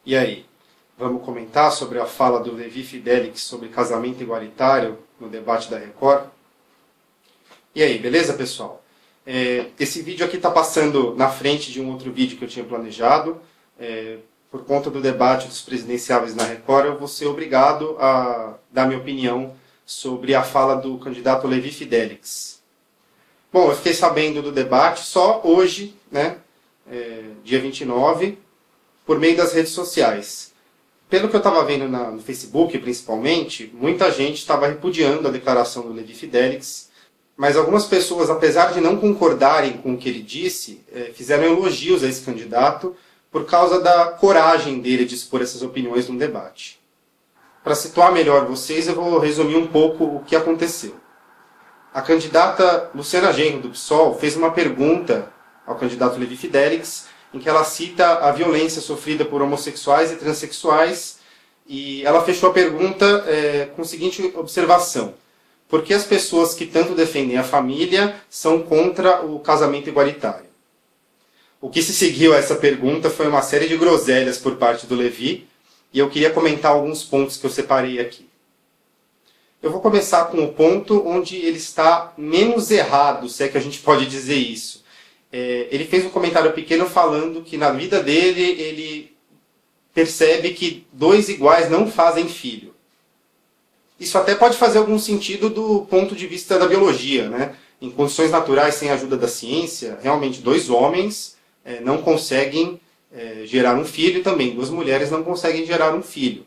E aí, vamos comentar sobre a fala do Levi Fidelix sobre casamento igualitário no debate da Record? E aí, beleza, pessoal? Esse vídeo aqui está passando na frente de um outro vídeo que eu tinha planejado. Por conta do debate dos presidenciáveis na Record, eu vou ser obrigado a dar minha opinião sobre a fala do candidato Levi Fidelix. Bom, eu fiquei sabendo do debate só hoje, né, dia 29, por meio das redes sociais. Pelo que eu estava vendo no Facebook, principalmente, muita gente estava repudiando a declaração do Levi Fidelix, mas algumas pessoas, apesar de não concordarem com o que ele disse, fizeram elogios a esse candidato por causa da coragem dele de expor essas opiniões no debate. Para situar melhor vocês, eu vou resumir um pouco o que aconteceu. A candidata Luciana Genro, do PSOL, fez uma pergunta ao candidato Levi Fidelix, em que ela cita a violência sofrida por homossexuais e transexuais, e ela fechou a pergunta com a seguinte observação: por que as pessoas que tanto defendem a família são contra o casamento igualitário? O que se seguiu a essa pergunta foi uma série de groselhas por parte do Levi, e eu queria comentar alguns pontos que eu separei aqui. Eu vou começar com o ponto onde ele está menos errado, se é que a gente pode dizer isso. Ele fez um comentário pequeno falando que na vida dele ele percebe que dois iguais não fazem filho. Isso até pode fazer algum sentido do ponto de vista da biologia, né? Em condições naturais, sem a ajuda da ciência, realmente dois homens não conseguem gerar um filho, e também duas mulheres não conseguem gerar um filho.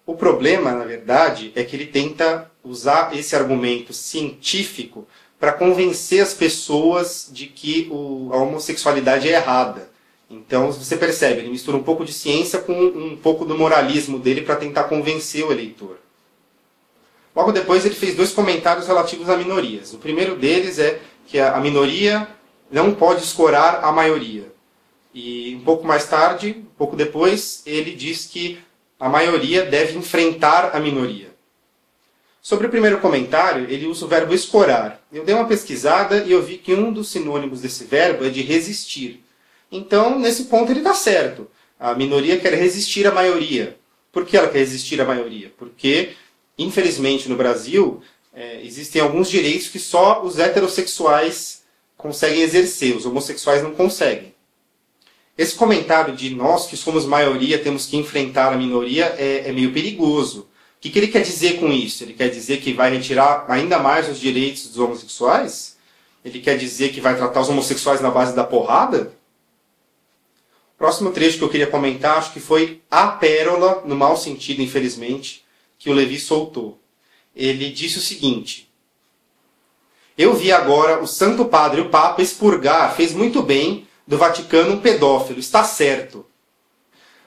O problema, na verdade, é que ele tenta usar esse argumento científico para convencer as pessoas de que a homossexualidade é errada. Então, você percebe, ele mistura um pouco de ciência com um pouco do moralismo dele para tentar convencer o eleitor. Logo depois, ele fez dois comentários relativos a minorias. O primeiro deles é que a minoria não pode escorar a maioria. E um pouco mais tarde, um pouco depois, ele diz que a maioria deve enfrentar a minoria. Sobre o primeiro comentário, ele usa o verbo escorar. Eu dei uma pesquisada e eu vi que um dos sinônimos desse verbo é de resistir. Então, nesse ponto, ele está certo. A minoria quer resistir à maioria. Por que ela quer resistir à maioria? Porque, infelizmente, no Brasil, existem alguns direitos que só os heterossexuais conseguem exercer, os homossexuais não conseguem. Esse comentário de nós, que somos maioria, temos que enfrentar a minoria, é meio perigoso. O que ele quer dizer com isso? Ele quer dizer que vai retirar ainda mais os direitos dos homossexuais? Ele quer dizer que vai tratar os homossexuais na base da porrada? O próximo trecho que eu queria comentar, acho que foi a pérola, no mau sentido, infelizmente, que o Levi soltou. Ele disse o seguinte: eu vi agora o Santo Padre, o Papa, expurgar, fez muito bem, do Vaticano um pedófilo, está certo.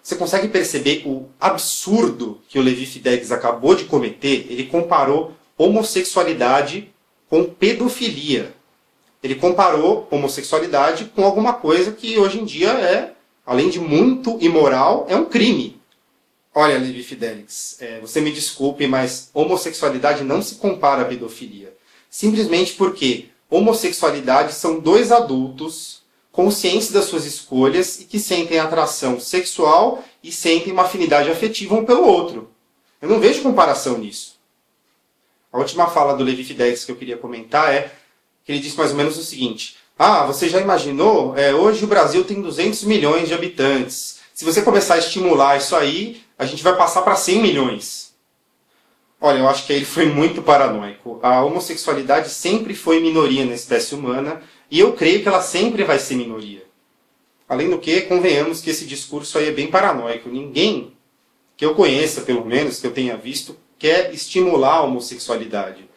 Você consegue perceber o absurdo que o Levi Fidelix acabou de cometer? Ele comparou homossexualidade com pedofilia. Ele comparou homossexualidade com alguma coisa que hoje em dia além de muito imoral, é um crime. Olha, Levi Fidelix, você me desculpe, mas homossexualidade não se compara à pedofilia. Simplesmente porque homossexualidade são dois adultos conscientes das suas escolhas e que sentem atração sexual e sentem uma afinidade afetiva um pelo outro. Eu não vejo comparação nisso. A última fala do Levi Fidelix que eu queria comentar que ele disse mais ou menos o seguinte: você já imaginou? Hoje o Brasil tem 200 milhões de habitantes. Se você começar a estimular isso aí, a gente vai passar para 100 milhões. Olha, eu acho que ele foi muito paranoico. A homossexualidade sempre foi minoria na espécie humana, e eu creio que ela sempre vai ser minoria. Além do que, convenhamos que esse discurso aí é bem paranoico. Ninguém que eu conheça, pelo menos, que eu tenha visto, quer estimular a homossexualidade.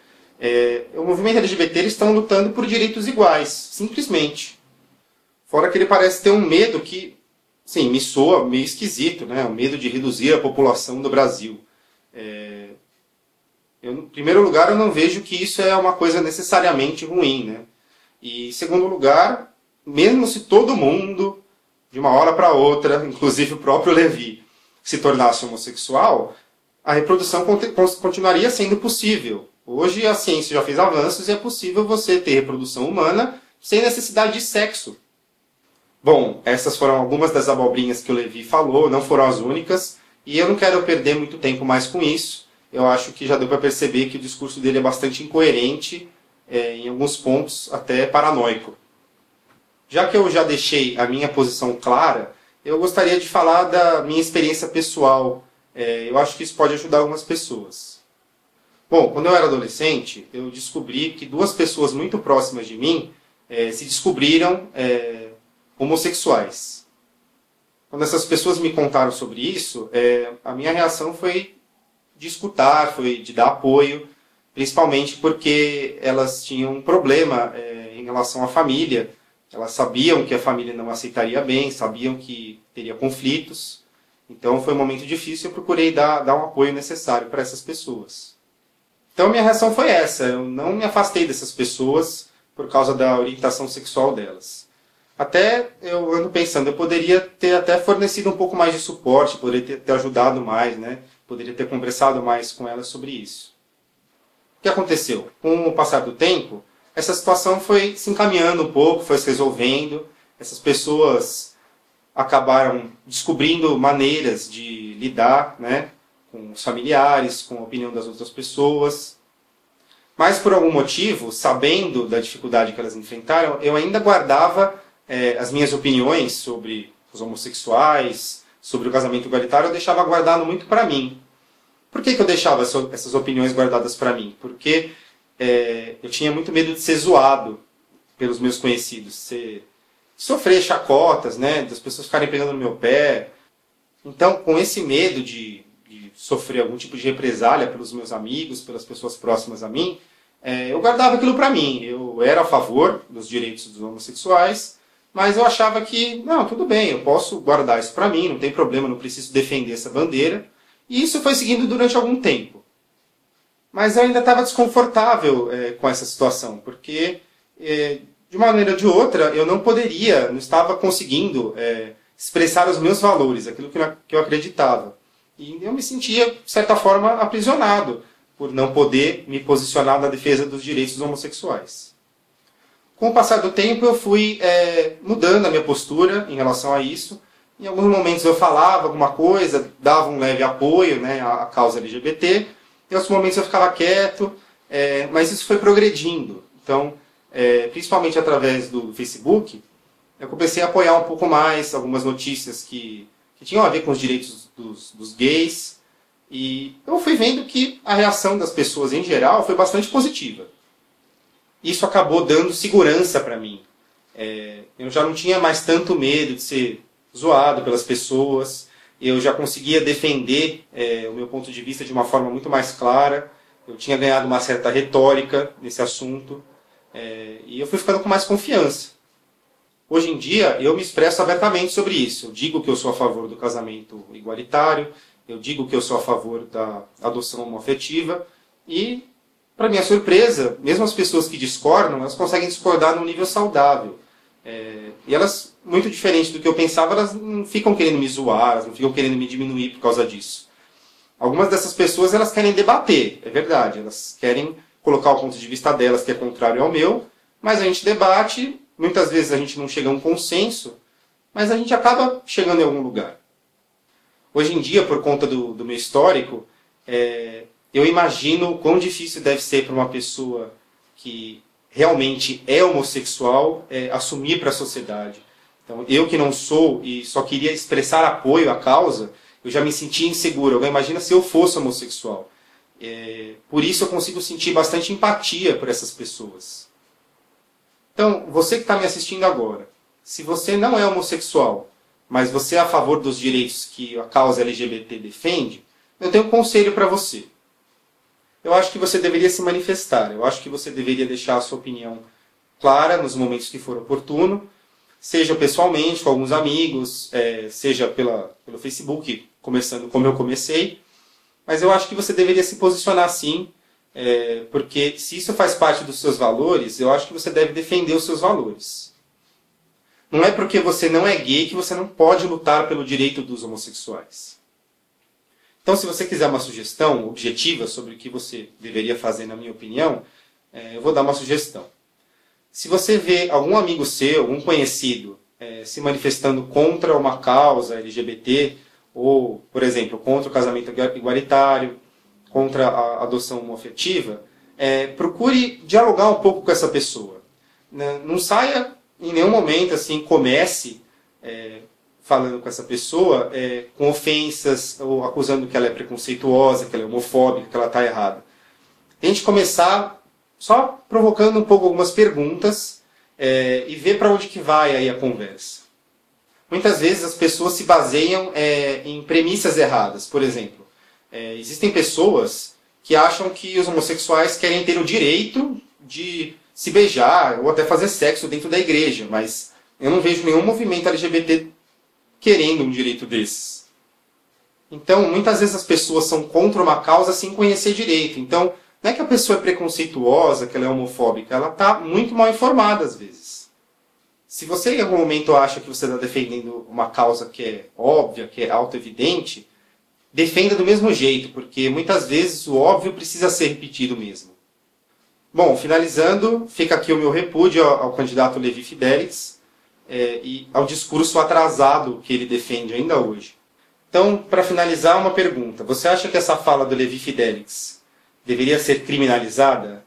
O movimento LGBT eles estão lutando por direitos iguais, simplesmente. Fora que ele parece ter um medo que, sim, me soa meio esquisito, né? O medo de reduzir a população do Brasil. Em primeiro lugar, eu não vejo que isso é uma coisa necessariamente ruim, né? E, em segundo lugar, mesmo se todo mundo, de uma hora para outra, inclusive o próprio Levi, se tornasse homossexual, a reprodução continuaria sendo possível. Hoje a ciência já fez avanços e é possível você ter reprodução humana sem necessidade de sexo. Bom, essas foram algumas das abobrinhas que o Levi falou, não foram as únicas, e eu não quero perder muito tempo mais com isso. Eu acho que já deu para perceber que o discurso dele é bastante incoerente, em alguns pontos até paranoico. Já que eu já deixei a minha posição clara, eu gostaria de falar da minha experiência pessoal. Eu acho que isso pode ajudar algumas pessoas. Bom, quando eu era adolescente, eu descobri que duas pessoas muito próximas de mim se descobriram homossexuais. Quando essas pessoas me contaram sobre isso, a minha reação foi de escutar, foi de dar apoio, principalmente porque elas tinham um problema em relação à família. Elas sabiam que a família não aceitaria bem, sabiam que teria conflitos. Então foi um momento difícil e eu procurei dar um apoio necessário para essas pessoas. Então minha reação foi essa, eu não me afastei dessas pessoas por causa da orientação sexual delas. Até eu ando pensando, eu poderia ter até fornecido um pouco mais de suporte, poderia ter ajudado mais, né? Poderia ter conversado mais com elas sobre isso. O que aconteceu? Com o passar do tempo, essa situação foi se encaminhando um pouco, foi se resolvendo. Essas pessoas acabaram descobrindo maneiras de lidar, né, com os familiares, com a opinião das outras pessoas. Mas por algum motivo, sabendo da dificuldade que elas enfrentaram, eu ainda guardava as minhas opiniões sobre os homossexuais, sobre o casamento igualitário, eu deixava guardado muito para mim. Por que eu deixava essas opiniões guardadas para mim? Porque eu tinha muito medo de ser zoado pelos meus conhecidos, sofrer chacotas, né, das pessoas ficarem pegando no meu pé. Então, com esse medo de sofrer algum tipo de represália pelos meus amigos, pelas pessoas próximas a mim, eu guardava aquilo para mim. Eu era a favor dos direitos dos homossexuais, mas eu achava que, não, tudo bem, eu posso guardar isso para mim, não tem problema, não preciso defender essa bandeira. E isso foi seguindo durante algum tempo. Mas eu ainda estava desconfortável com essa situação, porque, de uma maneira ou de outra, eu não estava conseguindo expressar os meus valores, aquilo que eu acreditava. E eu me sentia, de certa forma, aprisionado por não poder me posicionar na defesa dos direitos dos homossexuais. Com o passar do tempo, eu fui mudando a minha postura em relação a isso. Em alguns momentos eu falava alguma coisa, dava um leve apoio, né, à causa LGBT. Em outros momentos eu ficava quieto, mas isso foi progredindo. Então, principalmente através do Facebook, eu comecei a apoiar um pouco mais algumas notícias que tinham a ver com os direitos dos gays. E eu fui vendo que a reação das pessoas em geral foi bastante positiva. Isso acabou dando segurança para mim. Eu já não tinha mais tanto medo de ser zoado pelas pessoas. Eu já conseguia defender o meu ponto de vista de uma forma muito mais clara. Eu tinha ganhado uma certa retórica nesse assunto. E eu fui ficando com mais confiança. Hoje em dia, eu me expresso abertamente sobre isso. Eu digo que eu sou a favor do casamento igualitário, eu digo que eu sou a favor da adoção homoafetiva, e, para minha surpresa, mesmo as pessoas que discordam, elas conseguem discordar num nível saudável. E elas, muito diferente do que eu pensava, elas não ficam querendo me zoar, elas não ficam querendo me diminuir por causa disso. Algumas dessas pessoas, elas querem debater, é verdade, elas querem colocar o ponto de vista delas, que é contrário ao meu, mas a gente debate, muitas vezes a gente não chega a um consenso, mas a gente acaba chegando em algum lugar. Hoje em dia, por conta do meu histórico, eu imagino o quão difícil deve ser para uma pessoa que realmente é homossexual assumir para a sociedade. Então, eu que não sou e só queria expressar apoio à causa, eu já me sentia inseguro. Agora, imagina se eu fosse homossexual. Por isso eu consigo sentir bastante empatia por essas pessoas. Então, você que está me assistindo agora, se você não é homossexual, mas você é a favor dos direitos que a causa LGBT defende, eu tenho um conselho para você. Eu acho que você deveria se manifestar, eu acho que você deveria deixar a sua opinião clara nos momentos que for oportuno, seja pessoalmente, com alguns amigos, seja pelo Facebook, começando como eu comecei, mas eu acho que você deveria se posicionar sim, porque se isso faz parte dos seus valores, eu acho que você deve defender os seus valores. Não é porque você não é gay que você não pode lutar pelo direito dos homossexuais. Então, se você quiser uma sugestão objetiva sobre o que você deveria fazer, na minha opinião, eu vou dar uma sugestão. Se você vê algum amigo seu, algum conhecido, se manifestando contra uma causa LGBT, ou, por exemplo, contra o casamento igualitário, contra a adoção homoafetiva, procure dialogar um pouco com essa pessoa. Não saia em nenhum momento, assim, comece falando com essa pessoa com ofensas, ou acusando que ela é preconceituosa, que ela é homofóbica, que ela está errada. Tente começar só provocando um pouco algumas perguntas e ver para onde que vai aí a conversa. Muitas vezes as pessoas se baseiam em premissas erradas. Por exemplo, existem pessoas que acham que os homossexuais querem ter o direito de se beijar ou até fazer sexo dentro da igreja, mas eu não vejo nenhum movimento LGBT querendo um direito desses. Então, muitas vezes as pessoas são contra uma causa sem conhecer direito. Então, não é que a pessoa é preconceituosa, que ela é homofóbica, ela está muito mal informada às vezes. Se você em algum momento acha que você está defendendo uma causa que é óbvia, que é auto-evidente, defenda do mesmo jeito, porque muitas vezes o óbvio precisa ser repetido mesmo. Bom, finalizando, fica aqui o meu repúdio ao candidato Levi Fidelix e ao discurso atrasado que ele defende ainda hoje. Então, para finalizar, uma pergunta. Você acha que essa fala do Levi Fidelix deveria ser criminalizada?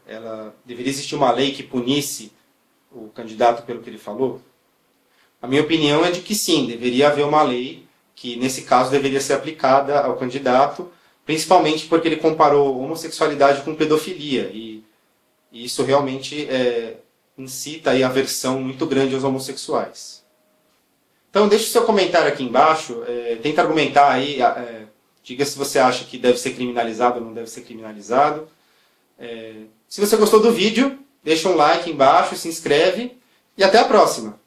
Deveria existir uma lei que punisse o candidato pelo que ele falou? A minha opinião é de que sim, deveria haver uma lei que, nesse caso, deveria ser aplicada ao candidato, principalmente porque ele comparou homossexualidade com pedofilia, e isso realmente incita aí aversão muito grande aos homossexuais. Então, deixe o seu comentário aqui embaixo, tenta argumentar aí, diga se você acha que deve ser criminalizado ou não deve ser criminalizado. Se você gostou do vídeo, deixa um like embaixo, se inscreve e até a próxima!